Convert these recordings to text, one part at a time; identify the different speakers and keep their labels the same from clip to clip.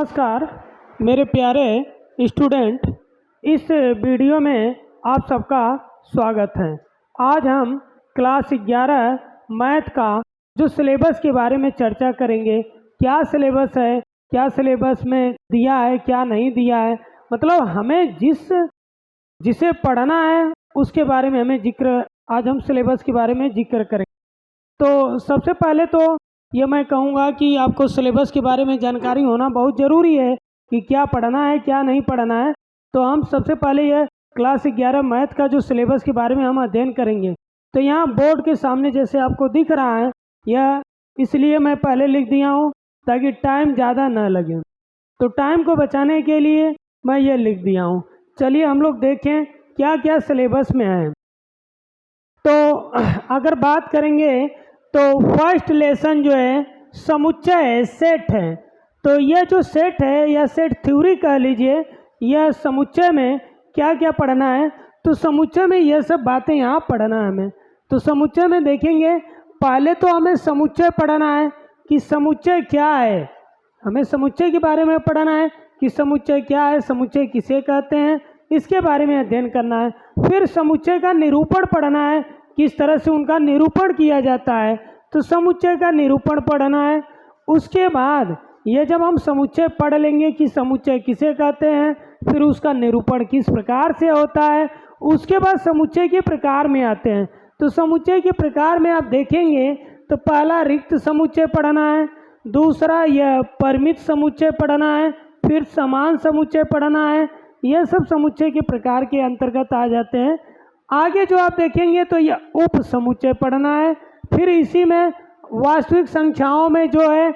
Speaker 1: नमस्कार मेरे प्यारे स्टूडेंट, इस वीडियो में आप सबका स्वागत है। आज हम क्लास 11 मैथ का जो सिलेबस के बारे में चर्चा करेंगे। क्या सिलेबस है, क्या सिलेबस में दिया है, क्या नहीं दिया है, मतलब हमें जिसे पढ़ना है उसके बारे में आज हम सिलेबस के बारे में जिक्र करेंगे। तो सबसे पहले तो ये मैं कहूँगा कि आपको सिलेबस के बारे में जानकारी होना बहुत ज़रूरी है कि क्या पढ़ना है क्या नहीं पढ़ना है। तो हम सबसे पहले ये क्लास 11 मैथ का जो सिलेबस के बारे में हम अध्ययन करेंगे। तो यहाँ बोर्ड के सामने जैसे आपको दिख रहा है, यह इसलिए मैं पहले लिख दिया हूँ ताकि टाइम ज़्यादा न लगे। तो टाइम को बचाने के लिए मैं ये लिख दिया हूँ। चलिए हम लोग देखें क्या क्या सिलेबस में है। तो अगर बात करेंगे तो फर्स्ट लेसन जो है समुच्चय सेट है। तो यह जो सेट है या सेट थ्योरी कह लीजिए, यह समुच्चय में क्या क्या पढ़ना है। तो समुच्चय में यह सब बातें यहाँ पढ़ना है हमें। तो समुच्चय में देखेंगे, पहले तो हमें समुच्चय पढ़ना है कि समुच्चय क्या है। हमें समुच्चय के बारे में पढ़ना है कि समुच्चय क्या है, समुच्चय किसे कहते हैं, इसके बारे में अध्ययन करना है। फिर समुच्चय का निरूपण पढ़ना है, किस तरह से उनका निरूपण किया जाता है। तो समुच्चय का निरूपण पढ़ना है। उसके बाद ये जब हम समुच्चय पढ़ लेंगे कि समुच्चय किसे कहते हैं, फिर उसका निरूपण किस प्रकार से होता है, उसके बाद समुच्चय के प्रकार में आते हैं। तो समुच्चय के प्रकार में आप देखेंगे तो पहला रिक्त समुच्चय पढ़ना है, दूसरा यह परिमित समुच्चय पढ़ना है, फिर समान समुच्चय पढ़ना है। यह सब समुच्चय के प्रकार के अंतर्गत आ जाते हैं। आगे जो आप देखेंगे तो यह उप समुच्चय पढ़ना है। फिर इसी में वास्तविक संख्याओं में जो है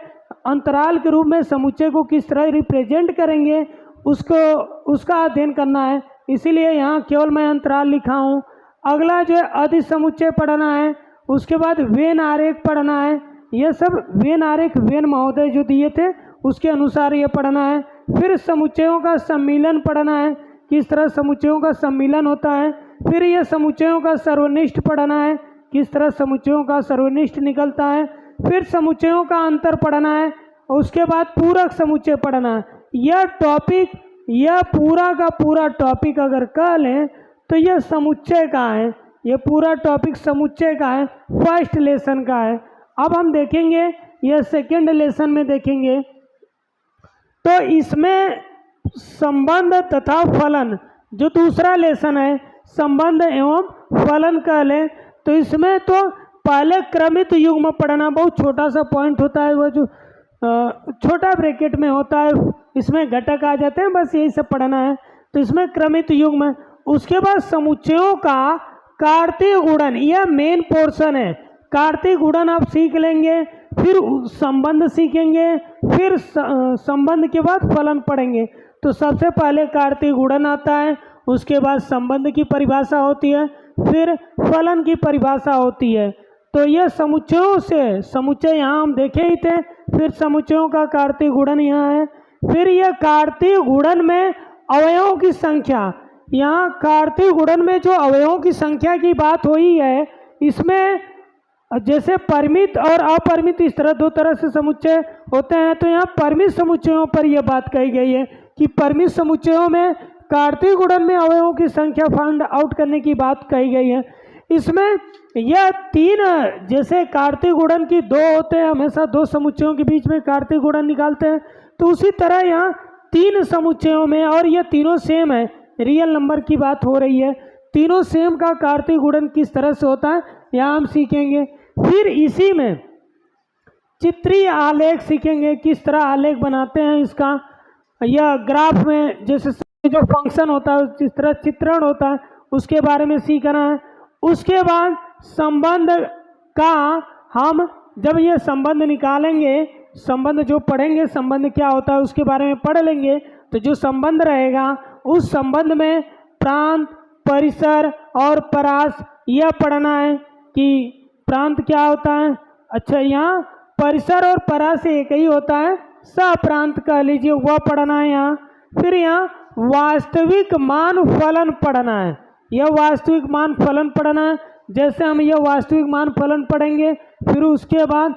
Speaker 1: अंतराल के रूप में समुच्चय को किस तरह रिप्रेजेंट करेंगे उसका अध्ययन करना है, इसीलिए यहाँ केवल मैं अंतराल लिखा हूँ। अगला जो है अधि समुच्चय पढ़ना है। उसके बाद वेन आरेख पढ़ना है। यह सब वेन आरेख वेन महोदय जो दिए थे उसके अनुसार ये पढ़ना है। फिर समुच्चयों का सम्मिलन पढ़ना है, किस तरह समुच्चयों का सम्मिलन होता है। फिर यह समुच्चयों का सर्वनिष्ठ पढ़ना है, किस तरह समुच्चयों का सर्वनिष्ठ निकलता है। फिर समुच्चयों का अंतर पढ़ना है। उसके बाद पूरक समुच्चय पढ़ना है। यह पूरा का पूरा टॉपिक अगर कह लें तो यह समुच्चय का है, यह पूरा टॉपिक समुच्चय का है, फर्स्ट लेसन का है। अब हम देखेंगे यह सेकेंड लेसन में देखेंगे तो इसमें संबंध तथा फलन जो दूसरा लेसन है, संबंध एवं फलन कह लें। तो इसमें तो पहले क्रमित युग्म पढ़ना, बहुत छोटा सा पॉइंट होता है, वो जो छोटा ब्रैकेट में होता है, इसमें घटक आ जाते हैं, बस यही सब पढ़ना है। तो इसमें क्रमित युग्म। उसके बाद समुच्चयों का कार्तीय गुणन, यह मेन पोर्शन है। कार्तीय गुणन आप सीख लेंगे, फिर संबंध सीखेंगे, फिर संबंध के बाद फलन पढ़ेंगे। तो सबसे पहले कार्तीय गुणन आता है, उसके बाद संबंध की परिभाषा होती है, फिर फलन की परिभाषा होती है। तो यह समुच्चयों से, समुच्चय यहाँ हम देखे ही थे, फिर समुच्चयों का कार्तीय गुणन यहाँ है। फिर यह कार्तीय गुणन में अवयवों की संख्या, यहाँ कार्तीय गुणन में जो अवयवों की संख्या की बात हुई है, इसमें जैसे परिमित और अपरिमित इस तरह दो तरह से समुच्चय होते हैं। तो यहाँ परिमित समुच्चयों पर यह बात कही गई है कि परिमित समुच्चयों में कार्तीय गुणन में अवयवों की संख्या फाइंड आउट करने की बात कही गई है। इसमें यह तीन, जैसे कार्तीय गुणन की दो होते हैं, हमेशा दो समुच्चयों के बीच में कार्तीय गुणन निकालते हैं, तो उसी तरह यहाँ तीन समुच्चयों में, और यह तीनों सेम है, रियल नंबर की बात हो रही है, तीनों सेम का कार्तीय गुणन किस तरह से होता है यहाँ हम सीखेंगे। फिर इसी में चित्रीय आलेख सीखेंगे, किस तरह आलेख बनाते हैं इसका। यह ग्राफ में जैसे जो फंक्शन होता है जिस तरह चित्रण होता है उसके बारे में सीखना है। उसके बाद संबंध का हम जब ये संबंध निकालेंगे, संबंध जो पढ़ेंगे, संबंध क्या होता है उसके बारे में पढ़ लेंगे। तो जो संबंध रहेगा उस संबंध में प्रांत, परिसर और परास, यह पढ़ना है कि प्रांत क्या होता है। अच्छा, यहाँ परिसर और परास एक ही होता है, सप्रांत कह लीजिए, वह पढ़ना है यहाँ। फिर यहाँ वास्तविक मान फलन पढ़ना है, यह वास्तविक मान फलन पढ़ना है। जैसे हम यह वास्तविक मान फलन पढ़ेंगे, फिर उसके बाद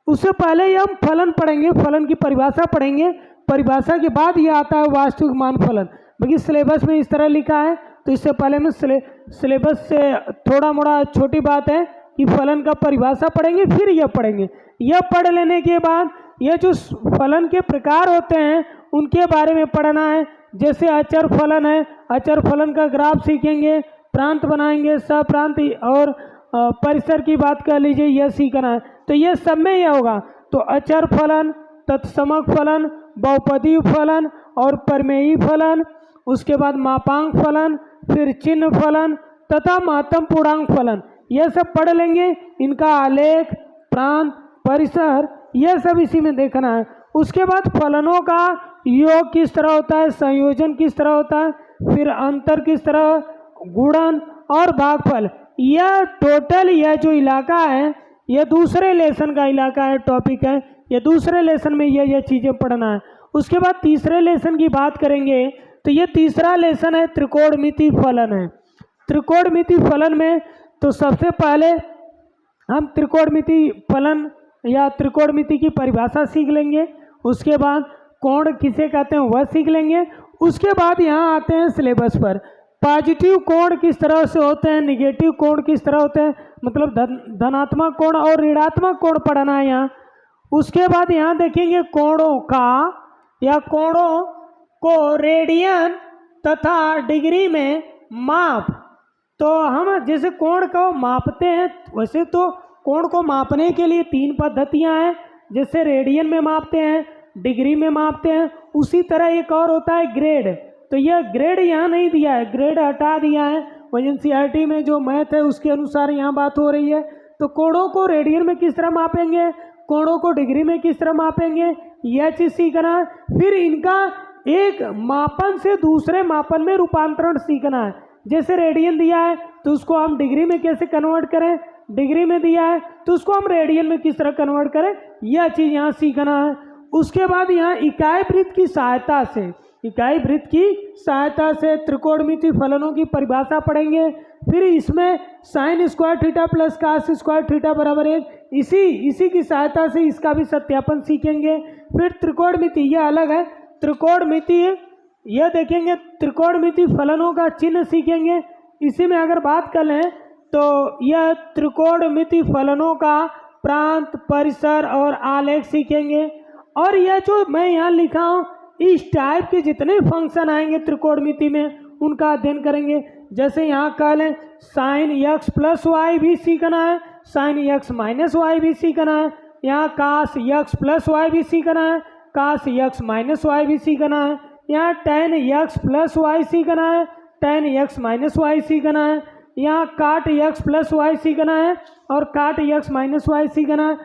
Speaker 1: उससे पहले ही हम फलन पढ़ेंगे, फलन की परिभाषा पढ़ेंगे। परिभाषा के बाद ये आता है वास्तविक मान फलन। बाकी सिलेबस में इस तरह लिखा है, तो इससे पहले में सिलेबस से थोड़ा मोड़ा छोटी बात है कि फलन का परिभाषा पढ़ेंगे, फिर यह पढ़ेंगे। यह पढ़ लेने के बाद यह जो फलन के प्रकार होते हैं उनके बारे में पढ़ना है। जैसे अचर फलन है, अचर फलन का ग्राफ सीखेंगे, प्रांत बनाएंगे, सप्रांत और परिसर की बात कर लीजिए, यह सीखना है। तो यह सब में यह होगा। तो अचर फलन, तत्समक फलन, बहुपदीय फलन और प्रमेयी फलन, उसके बाद मापांक फलन, फिर चिन्ह फलन तथा महत्तम पूर्णांक फलन, यह सब पढ़ लेंगे। इनका आलेख, प्रांत, परिसर, यह सब इसी में देखना है। उसके बाद फलनों का योग किस तरह होता है, संयोजन किस तरह होता है, फिर अंतर किस तरह, गुणन और भागफल, यह टोटल यह जो इलाका है यह दूसरे लेसन का इलाका है, टॉपिक है। यह दूसरे लेसन में यह चीज़ें पढ़ना है। उसके बाद तीसरे लेसन की बात करेंगे, तो ये तीसरा लेसन है त्रिकोणमिति फलन है। त्रिकोणमिति फलन में तो सबसे पहले हम त्रिकोणमिति फलन या त्रिकोणमिति की परिभाषा सीख लेंगे। उसके बाद कोण किसे कहते हैं वह सीख लेंगे। उसके बाद यहाँ आते हैं सिलेबस पर, पॉजिटिव कोण किस तरह से होते हैं, निगेटिव कोण किस तरह होते हैं, मतलब धनात्मक कोण और ऋणात्मक कोण पढ़ना है यहाँ। उसके बाद यहाँ देखेंगे कोणों का या कोणों को रेडियन तथा डिग्री में माप। तो हम जैसे कोण को मापते हैं, वैसे तो कोण को मापने के लिए 3 पद्धतियां हैं। जैसे रेडियन में मापते हैं, डिग्री में मापते हैं, उसी तरह एक और होता है ग्रेड। तो यह ग्रेड यहाँ नहीं दिया है, ग्रेड हटा दिया है। वही एनसीईआरटी में जो मैथ है उसके अनुसार यहाँ बात हो रही है। तो कोणों को रेडियन में किस तरह मापेंगे, कोणों को डिग्री में किस तरह मापेंगे, यह चीज़ सीखना है। फिर इनका एक मापन से दूसरे मापन में रूपांतरण सीखना है। जैसे रेडियन दिया है तो उसको हम डिग्री में कैसे कन्वर्ट करें, डिग्री में दिया है तो उसको हम रेडियन में किस तरह कन्वर्ट करें, यह चीज़ यहाँ सीखना है। उसके बाद यहाँ इकाई वृत्त की सहायता से, इकाई वृत्त की सहायता से त्रिकोणमिति फलनों की परिभाषा पढ़ेंगे। फिर इसमें sine square theta plus cos square theta बराबर 1, इसी की सहायता से इसका भी सत्यापन सीखेंगे। फिर त्रिकोणमिति, यह अलग है, त्रिकोणमिति यह देखेंगे, त्रिकोणमिति फलनों का चिन्ह सीखेंगे। इसी में अगर बात कर लें तो यह त्रिकोणमिति फलनों का प्रांत, परिसर और आलेख सीखेंगे। और यह जो मैं यहाँ लिखा हूँ, इस टाइप के जितने फंक्शन आएंगे त्रिकोणमिति में उनका अध्ययन करेंगे। जैसे यहाँ कह लें साइन एक्स प्लस वाई भी सीखना है, साइन एक्स माइनस वाई भी सीखना है। यहाँ कास एक्स प्लस वाई भी सीखना है, कास एक्स माइनस वाई भी सीखना है। यहाँ टेन एक्स प्लस वाई सीखना है, टेन एक्स माइनस वाई सीखना है। यहाँ काट एक्स प्लस वाई सीखना है और काट एक्स माइनस वाई सीखना है।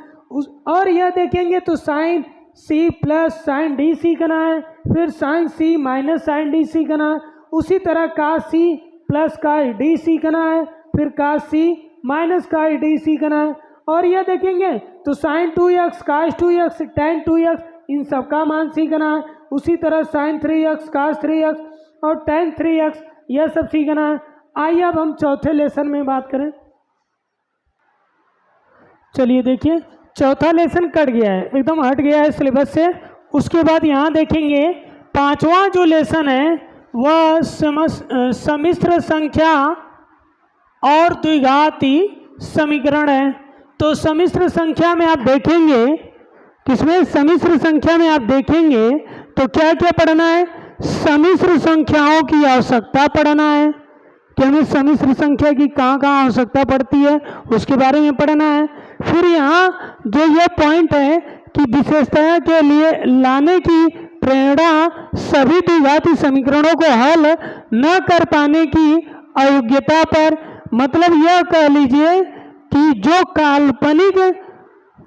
Speaker 1: और यह देखेंगे तो sine C plus sine D सीखना है, फिर sine C minus sine D सीखना है। उसी तरह कास सी प्लस कास डी सीखना है, फिर कास सी माइनस कास डी सीखना है। और यह देखेंगे तो साइन 2x, कास 2x, टेन 2x, इन सब का मान सीखना है। उसी तरह साइन 3x, कास 3x और टेन 3x, यह सब सीखना है। आइए अब हम चौथे लेसन में बात करें। चलिए देखिए, चौथा लेसन कट गया है, एकदम हट गया है सिलेबस से। उसके बाद यहाँ देखेंगे पांचवा जो लेसन है वह सम्मिश्र संख्या और द्विघाती समीकरण है। तो सम्मिश्र संख्या में आप देखेंगे, किसमें, सम्मिश्र संख्या में आप देखेंगे तो क्या क्या पढ़ना है, सम्मिश्र संख्याओं की आवश्यकता पढ़ना है कि हमें सम्मिश्र संख्या की कहाँ कहाँ आवश्यकता पड़ती है उसके बारे में पढ़ना है। फिर यहाँ जो ये पॉइंट है कि विशेषता के लिए लाने की प्रेरणा सभी द्विघाती समीकरणों को हल न कर पाने की अयोग्यता पर, मतलब यह कह लीजिए कि जो काल्पनिक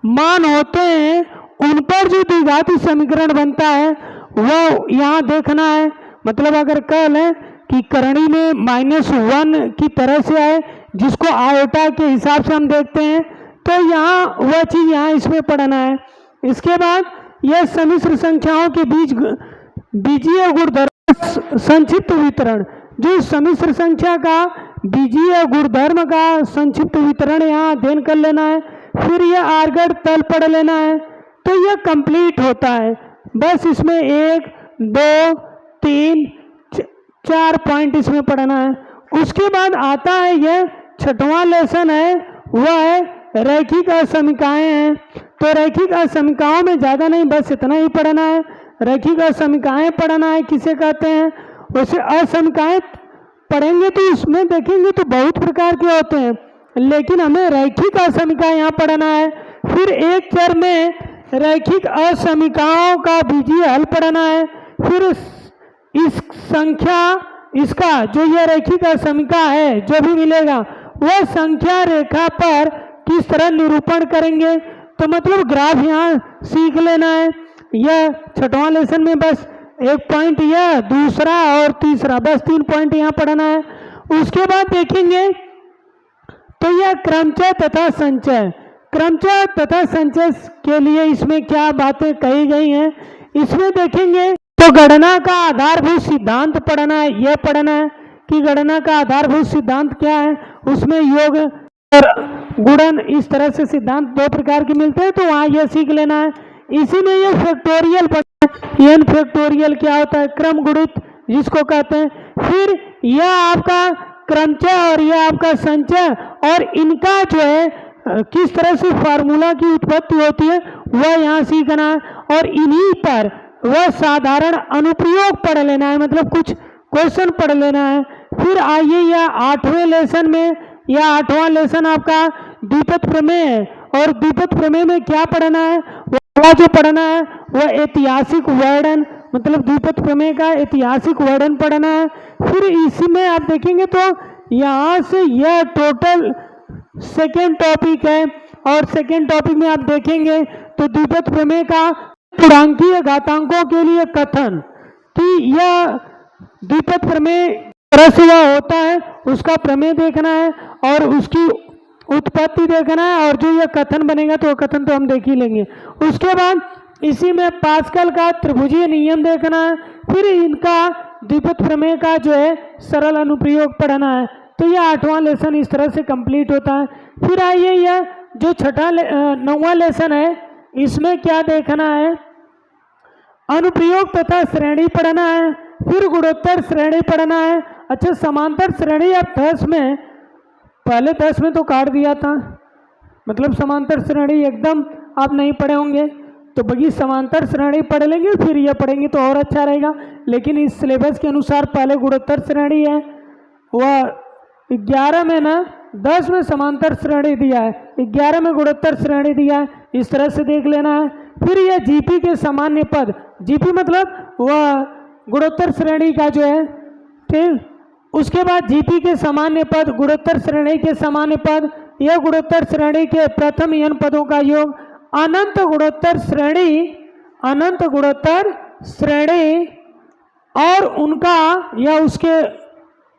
Speaker 1: मान होते हैं उन पर जो द्विघाती समीकरण बनता है वह यहाँ देखना है। मतलब अगर कह लें कि करणी में -1 की तरह से आए जिसको आयोटा के हिसाब से हम देखते हैं, तो यहाँ वह चीज़ यहाँ इसमें पढ़ना है। इसके बाद यह सम्मिश्र संख्याओं के बीच बीजीय गुणधर्म संक्षिप्त वितरण, जो सम्मिश्र संख्या का बीजीय गुणधर्म का संक्षिप्त वितरण यहाँ अध्ययन कर लेना है। फिर यह आर्गड तल पढ़ लेना है, तो यह कंप्लीट होता है। बस इसमें 1 2 3 4 पॉइंट इसमें पढ़ना है। उसके बाद आता है यह छठवां लेसन है, वह है रैखिक असमीकाएं हैं। तो रैखिक असमीकाओं में ज़्यादा नहीं, बस इतना ही पढ़ना है। रैखिक असमीकाएं पढ़ना है, किसे कहते हैं। वैसे असमीकाएं पढ़ेंगे तो इसमें देखेंगे तो बहुत प्रकार के होते हैं, लेकिन हमें रैखिक असमीका यहाँ पढ़ना है। फिर एक चर में रैखिक असमीकाओं का बीजीय हल पढ़ना है। फिर इस संख्या, इसका जो यह रैखिक असमीका है जो भी मिलेगा वह संख्या रेखा पर किस तरह निरूपण करेंगे। तो मतलब ग्राफ यहाँ सीख लेना है। यह छठवां लेसन में बस 1 पॉइंट, यह दूसरा और तीसरा, बस 3 पॉइंट यहाँ पढ़ना है। उसके बाद देखेंगे तो यह क्रमचय तथा संचय, क्रमचय तथा संचय के लिए इसमें क्या बातें कही गई हैं, इसमें देखेंगे तो गणना का आधारभूत सिद्धांत पढ़ना है। यह पढ़ना है कि गणना का आधारभूत सिद्धांत क्या है, उसमें योग और गुणन इस तरह से सिद्धांत 2 प्रकार के मिलते हैं, तो वहाँ यह सीख लेना है। इसी में यह फैक्टोरियल पढ़ना है। एन फैक्टोरियल क्या होता है, क्रम गुणित जिसको कहते हैं। फिर यह आपका क्रमचय और यह आपका संचय, और इनका जो है किस तरह से फार्मूला की उत्पत्ति होती है वह यहाँ सीखना है। और इन्हीं पर वह साधारण अनुप्रयोग पढ़ लेना है, मतलब कुछ क्वेश्चन पढ़ लेना है। फिर आइए यह 8वें लेसन में, यह 8वां लेसन आपका द्विपद प्रमेय है। और द्विपद प्रमेय में क्या पढ़ना है, वह जो पढ़ना है वह ऐतिहासिक वर्णन, मतलब द्विपद प्रमेय का ऐतिहासिक वर्णन पढ़ना है। फिर इसी में आप देखेंगे तो यहाँ से यह टोटल सेकेंड टॉपिक है, और सेकेंड टॉपिक में आप देखेंगे तो द्विपद प्रमेय का पूर्णांकीय घातांकों के लिए कथन, कि यह द्विपद प्रमेय तरह से वह होता है उसका प्रमेय देखना है और उसकी उत्पत्ति देखना है, और जो यह कथन बनेगा तो कथन तो हम देख ही लेंगे। उसके बाद इसी में पास्कल का त्रिभुजीय नियम देखना है। फिर इनका द्विपद प्रमेय का जो है सरल अनुप्रयोग पढ़ना है। तो यह 8वां लेसन इस तरह से कंप्लीट होता है। फिर आइए यह जो 9वां लेसन है, इसमें क्या देखना है, अनुप्रयोग तथा श्रेणी पढ़ना है। फिर गुणोत्तर श्रेणी पढ़ना है। अच्छा, समांतर श्रेणी आप 10 में, पहले 10 में तो काट दिया था, मतलब समांतर श्रेणी एकदम आप नहीं पढ़े होंगे, तो बगी समांतर श्रेणी पढ़ लेंगे, फिर यह पढ़ेंगे तो और अच्छा रहेगा। लेकिन इस सिलेबस के अनुसार पहले गुणोत्तर श्रेणी है, वह 11 में ना 10 में समांतर श्रेणी दिया है, 11 में गुणोत्तर श्रेणी दिया है, इस तरह से देख लेना है। फिर यह जीपी के सामान्य पद, जीपी मतलब वह गुणोत्तर श्रेणी का जो है, ठीक। उसके बाद जीपी के सामान्य पद, गुणोत्तर श्रेणी के सामान्य पद, यह गुणोत्तर श्रेणी के प्रथम n पदों का योग, अनंत गुणोत्तर श्रेणी, अनंत गुणोत्तर श्रेणी और उनका या उसके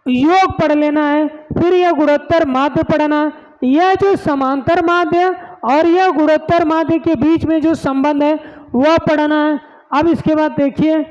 Speaker 1: योग पढ़ लेना है। फिर यह गुणोत्तर माध्य पढ़ना है। यह जो समांतर माध्य और यह गुणोत्तर माध्य के बीच में जो संबंध है वह पढ़ना है। अब इसके बाद देखिए,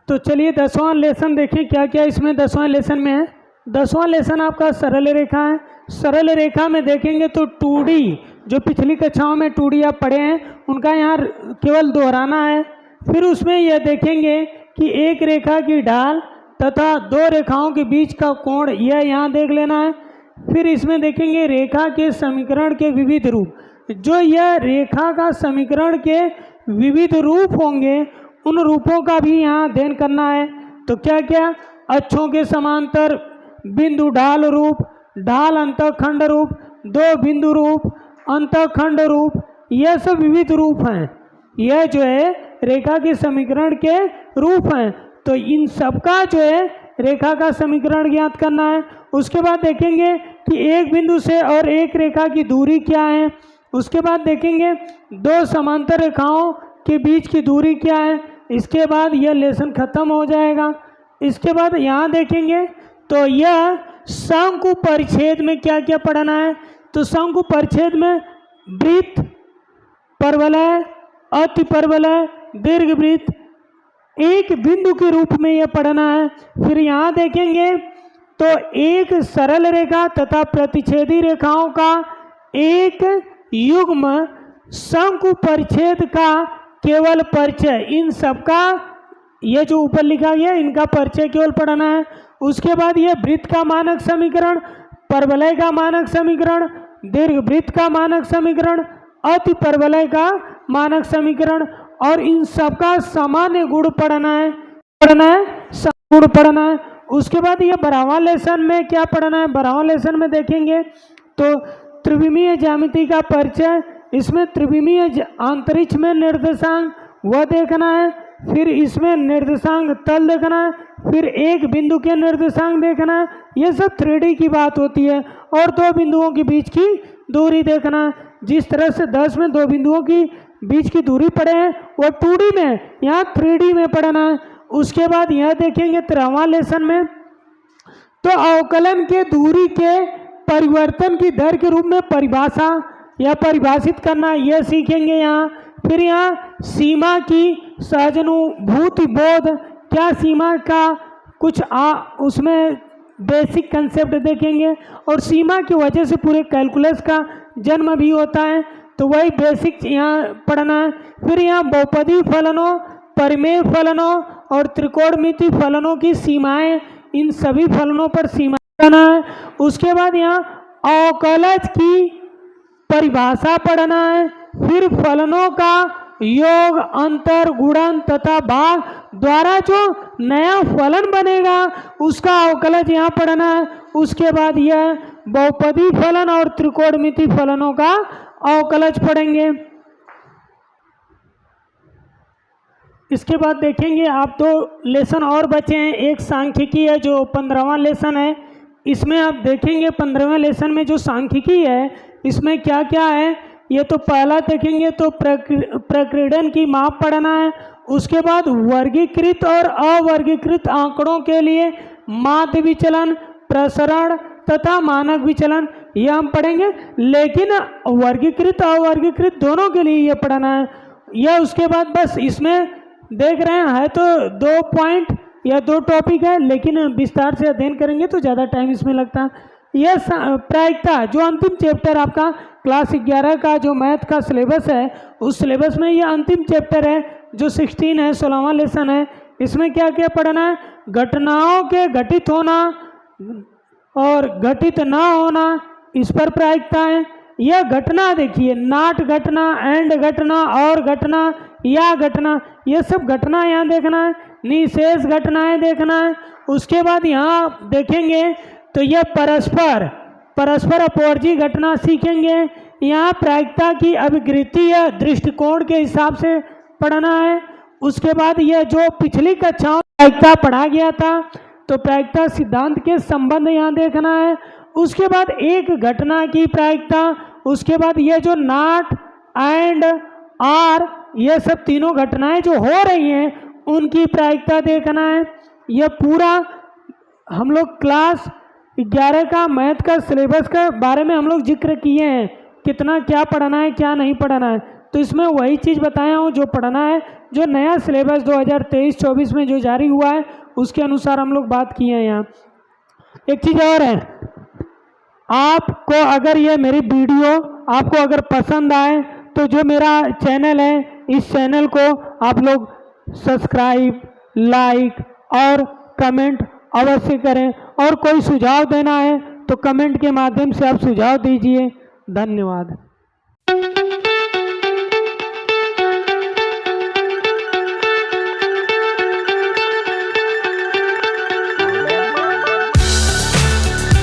Speaker 1: तो चलिए 10वां लेसन देखिए क्या क्या इसमें 10वां लेसन में है। 10वां लेसन आपका सरल रेखा है। सरल रेखा में देखेंगे तो 2D, जो पिछली कक्षाओं में 2D आप पढ़े हैं उनका यहाँ केवल दोहराना है। फिर उसमें यह देखेंगे कि एक रेखा की ढाल तथा 2 रेखाओं के बीच का कोण, यह यहाँ देख लेना है। फिर इसमें देखेंगे रेखा के समीकरण के विविध रूप, जो यह रेखा का समीकरण के विविध रूप होंगे उन रूपों का भी यहाँ अध्ययन करना है। तो क्या क्या, अक्षों के समांतर, बिंदु ढाल रूप, ढाल अंतःखंड रूप, 2 बिंदु रूप, अंतःखंड रूप, यह सब विविध रूप हैं। यह जो है रेखा के समीकरण के रूप हैं। तो इन सब का जो है रेखा का समीकरण ज्ञात करना है। उसके बाद देखेंगे कि एक बिंदु से और एक रेखा की दूरी क्या है। उसके बाद देखेंगे 2 समांतर रेखाओं के बीच की दूरी क्या है। इसके बाद यह लेसन खत्म हो जाएगा। इसके बाद यहाँ देखेंगे तो यह शंकु परिच्छेद में क्या क्या पढ़ना है। तो शंकु परिच्छेद में वृत्त, परवलय, अतिपरवलय, दीर्घवृत्त, एक बिंदु के रूप में यह पढ़ना है। फिर यहाँ देखेंगे तो एक सरल रेखा तथा प्रतिच्छेदी रेखाओं का एक युग्म शंकु परिच्छेद का केवल परिचय, इन सबका ये जो ऊपर लिखा गया इनका परिचय केवल पढ़ना है। उसके बाद ये वृत्त का मानक समीकरण, परवलय का मानक समीकरण, दीर्घवृत्त का मानक समीकरण, अति परवलय का मानक समीकरण और इन सबका सामान्य गुण पढ़ना है, गुण पढ़ना है। उसके बाद ये 12वां लेसन में क्या पढ़ना है, 12वां लेसन में देखेंगे तो त्रिविमीय ज्यामिति का परिचय, इसमें त्रिविमीय अंतरिक्ष में निर्देशांक वह देखना है, फिर इसमें निर्देशांक तल देखना है, फिर एक बिंदु के निर्देशांक देखना है। ये सब 3D की बात होती है। और दो बिंदुओं के बीच की दूरी देखना है। जिस तरह से 10 में दो बिंदुओं की बीच की दूरी पढ़े हैं वो 2D में, यहाँ 3D में पढ़ना है। उसके बाद यह देखेंगे 13वां लेसन में तो अवकलन के दूरी के परिवर्तन की दर के रूप में परिभाषा या परिभाषित करना यह सीखेंगे यहाँ। फिर यहाँ सीमा की सहजानुभूति बोध, क्या सीमा का कुछ उसमें बेसिक कंसेप्ट देखेंगे और सीमा की वजह से पूरे कैलकुलस का जन्म भी होता है, तो वही बेसिक यहाँ पढ़ना है। फिर यहाँ बहुपदी फलनों, परिमेय फलनों और त्रिकोणमिति फलनों की सीमाएं, इन सभी फलनों पर सीमा पढ़ना है। उसके बाद यहाँ अवकलज की परिभाषा पढ़ना है। फिर फलनों का योग, अंतर, गुणन तथा भाग द्वारा जो नया फलन बनेगा उसका अवकलज यहाँ पढ़ना है। उसके बाद यह बहुपदी फलन और त्रिकोणमिति फलनों का अवकलज पढ़ेंगे। इसके बाद देखेंगे आप 2 लेसन और बचे हैं। एक सांख्यिकी है जो 15वां लेसन है। इसमें आप देखेंगे 15वें लेसन में जो सांख्यिकी है इसमें क्या क्या है। ये तो पहला देखेंगे तो प्रकीर्णन की माप पढ़ना है। उसके बाद वर्गीकृत और अवर्गीकृत आंकड़ों के लिए माध्य विचलन, प्रसरण तथा मानक विचलन ये हम पढ़ेंगे, लेकिन वर्गीकृत अवर्गीकृत दोनों के लिए ये पढ़ना है। यह उसके बाद बस इसमें देख रहे हैं तो 2 पॉइंट या 2 टॉपिक है, लेकिन विस्तार से अध्ययन करेंगे तो ज़्यादा टाइम इसमें लगता है। यह प्रायिकता जो अंतिम चैप्टर आपका क्लास 11 का जो मैथ का सिलेबस है उस सिलेबस में यह अंतिम चैप्टर है जो 16 है, 16वां लेसन है। इसमें क्या क्या पढ़ना है, घटनाओं के घटित होना और घटित ना होना, इस पर प्रायिकता है। यह घटना देखिए, नाट घटना, एंड घटना, और घटना, या घटना, यह सब घटना यहाँ देखना है। निशेष घटनाएं देखना है। उसके बाद यहाँ देखेंगे तो यह परस्पर अपवर्जी घटना सीखेंगे। यहाँ प्रायिकता की अभिकृति या दृष्टिकोण के हिसाब से पढ़ना है। उसके बाद यह जो पिछली कक्षाओं प्रायिकता पढ़ा गया था तो प्रायिकता सिद्धांत के संबंध यहाँ देखना है। उसके बाद एक घटना की प्रायिकता, उसके बाद ये जो नाट, एंड, आर, ये सब तीनों घटनाएं जो हो रही हैं उनकी प्रायिकता देखना है। यह पूरा हम लोग क्लास 11 का मैथ का सिलेबस के बारे में हम लोग जिक्र किए हैं, कितना क्या पढ़ना है क्या नहीं पढ़ना है। तो इसमें वही चीज़ बताया हूँ जो पढ़ना है, जो नया सिलेबस 2023-24 में जो जारी हुआ है उसके अनुसार हम लोग बात किए हैं। यहाँ एक चीज़ और है, आपको अगर ये मेरी वीडियो आपको अगर पसंद आए तो जो मेरा चैनल है इस चैनल को आप लोग सब्सक्राइब, लाइक और कमेंट अवश्य करें। और कोई सुझाव देना है तो कमेंट के माध्यम से आप सुझाव दीजिए। धन्यवाद।